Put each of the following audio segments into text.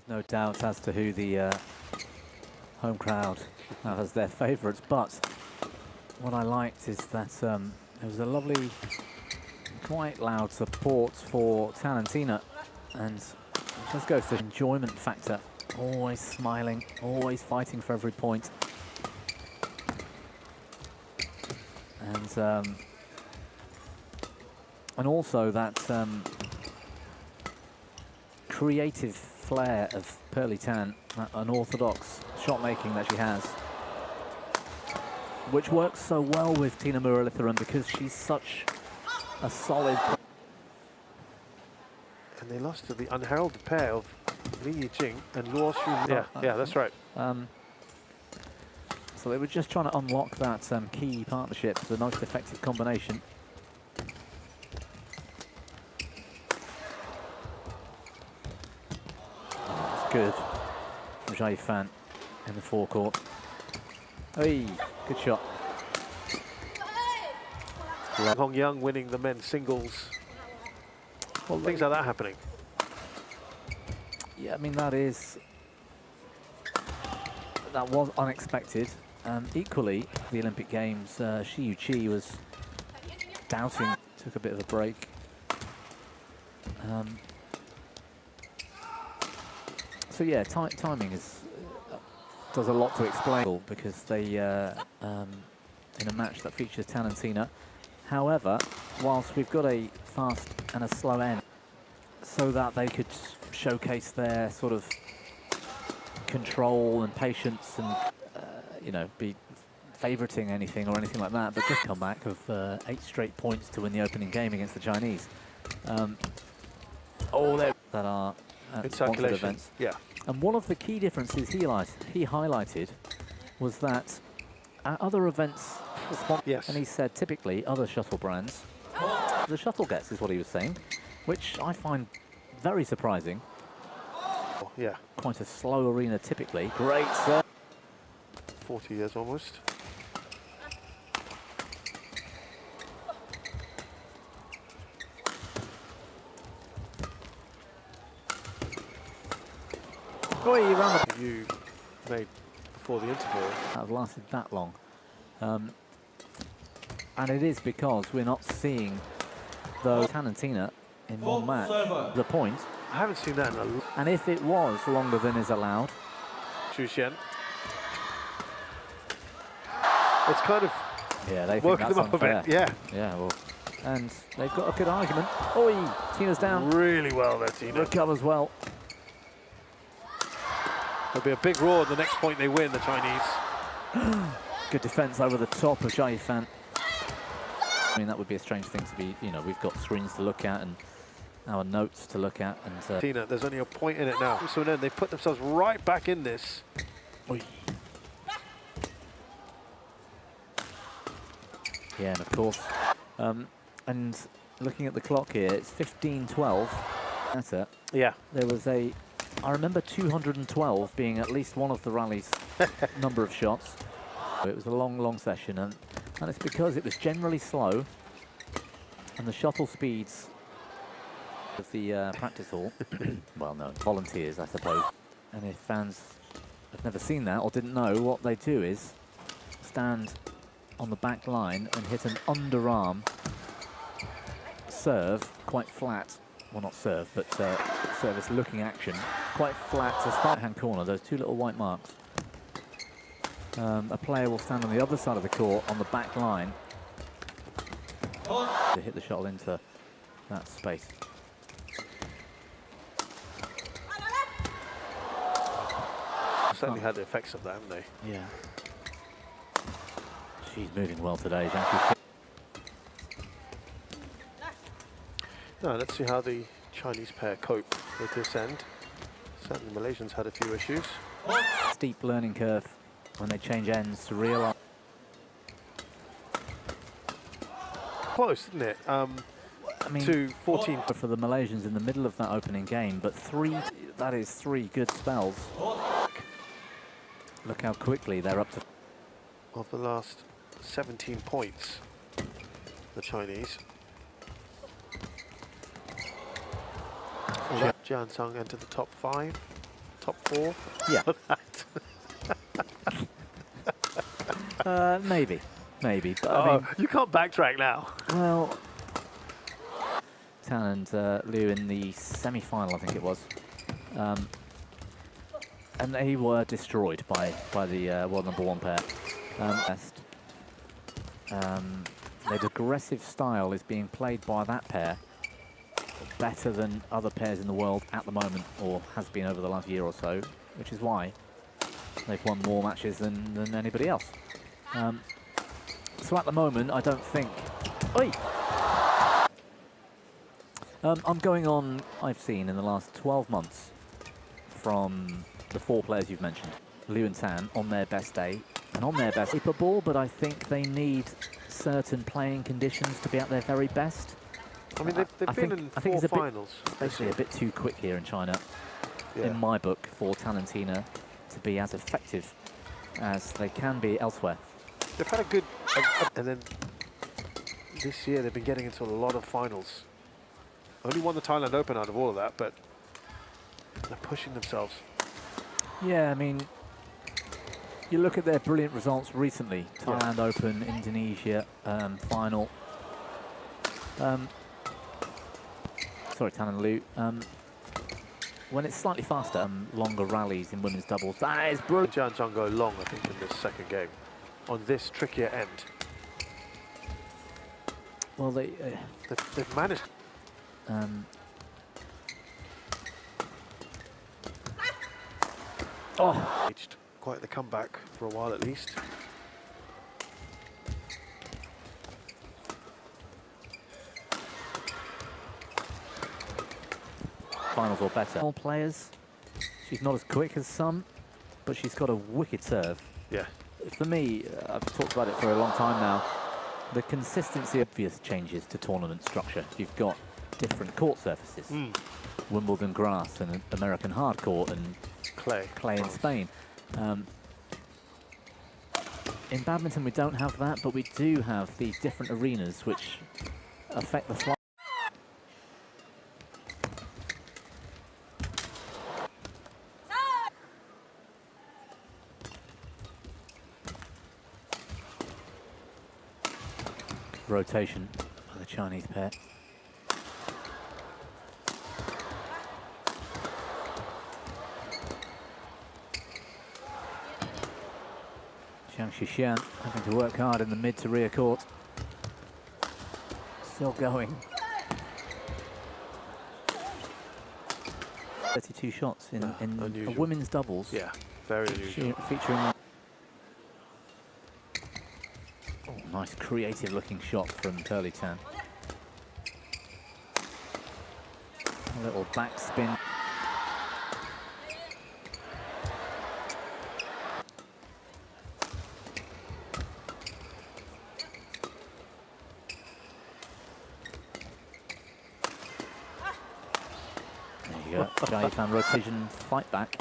No doubt as to who the home crowd have as their favourites, but what I liked is that there was a lovely, quite loud support for Talentina, and let's go for the enjoyment factor. Always smiling, always fighting for every point. And also that creative flair of Muralitharan, that unorthodox shot making that she has, which works so well with Tina Muralitharan because she's such a solid. And they lost to the unheralded pair of Li Yijing and Luo Xu. Yeah, that's right. So they were just trying to unlock that key partnership, the most effective combination. Oh, that's good. Zhang Fan in the forecourt. Hey, good shot. Hong Young winning the men's singles. Well, things like that happening. Yeah, I mean, that was unexpected. Equally, the Olympic Games, Shi Yuqi was doubting, took a bit of a break. So yeah, timing does a lot to explain because they in a match that features Talentina. However, whilst we've got a fast and a slow end, so that they could showcase their sort of control and patience and you know, be favoriting anything or anything like that, but just come back of 8 straight points to win the opening game against the Chinese. That are sponsored events. Yeah. And one of the key differences he highlighted was that at other events, yes, and he said typically other shuttle brands, the shuttle gets is what he was saying, which I find very surprising. Oh, yeah. Quite a slow arena typically. Great serve. 40 years almost. Oh, you ran the you made before the interval. That lasted that long. And it is because we're not seeing those Talentina in one match. The point. I haven't seen that in a And if it was longer than is allowed. CHN. It's kind of they working think them up unfair. a bit. Yeah. Yeah, well, and they've got a good argument. Oh, Tina's down. Really well there, Tina. Recovers well. There'll be a big roar at the next point they win, the Chinese. Good defense over the top of Zhang Fan. I mean, that would be a strange thing to be, you know, we've got screens to look at and our notes to look at. And Tina, there's only a point in it now. So then they put themselves right back in this. Oy. Yeah, and of course. And looking at the clock here, it's 15-12. That's it. Yeah. There was I remember 212 being at least one of the rally's number of shots. It was a long, long session, and it's because it was generally slow, and the shuttle speeds of the practice hall, well, no, volunteers, I suppose. And if fans have never seen that or didn't know, what they do is stand on the back line and hit an underarm serve, quite flat. Well, not serve, but service looking action, quite flat as far hand corner, those two little white marks. A player will stand on the other side of the court on the back line to hit the shuttle into that space. Certainly had the effects of that, haven't they? Yeah. She's moving well today, Zhang. Now, let's see how the Chinese pair cope with this end. Certainly the Malaysians had a few issues. Steep learning curve when they change ends to realise. Close, isn't it? I mean, to 14. For the Malaysians in the middle of that opening game, but that is three good spells. Look how quickly they're up to. Of the last 17 points, the Chinese. Zhang entered the top 5. top 4? Yeah. For that. Maybe. But Oh, I mean, you can't backtrack now. well, Tan and Liu in the semi-final, I think it was, and they were destroyed by the world #1 pair. Best. Their aggressive style is being played by that pair better than other pairs in the world at the moment, or has been over the last year or so, which is why they've won more matches than anybody else. So at the moment, I don't think... Oi! I'm going on, I've seen in the last 12 months from the 4 players you've mentioned, Liu and Tan, on their best day, and on their best capable, but I think they need certain playing conditions to be at their very best. I mean, they've been in 4 finals. Basically a bit too quick here in China, in my book, for Tan and Tina to be as effective as they can be elsewhere. They've had a good... and then this year they've been getting into a lot of finals. Only won the Thailand Open out of all of that, but they're pushing themselves. Yeah, I mean, you look at their brilliant results recently. Thailand Open, Indonesia final. Sorry, Tan and Liu. When it's slightly faster, longer rallies in women's doubles, that is brilliant. Zhang go long, I think, in this second game, on this trickier end. Well, they've managed. Reached quite the comeback for a while at least. Finals or better. All players. She's not as quick as some, but she's got a wicked serve. Yeah. For me, I've talked about it for a long time now. The consistency of obvious changes to tournament structure. You've got different court surfaces. Wimbledon grass and American hard court and clay in Spain. In badminton we don't have that, but we do have these different arenas which affect the flight. Rotation by the Chinese pair. Zhang having to work hard in the mid to rear court. Still going. 32 shots in a women's doubles. Yeah, very unusual. Featuring nice creative looking shot from Muralitharan. A little backspin. There you go. Zhang rotation fight back.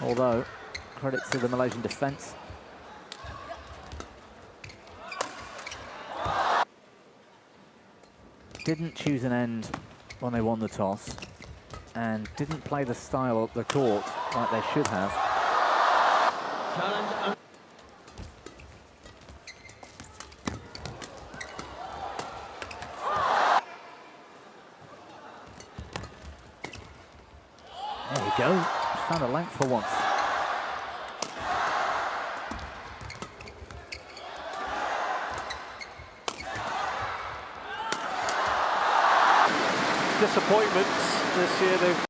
Although, credit to the Malaysian defence. Didn't choose an end when they won the toss, and didn't play the style of the court like they should have. There you go, found a length for once. Disappointments this year. They've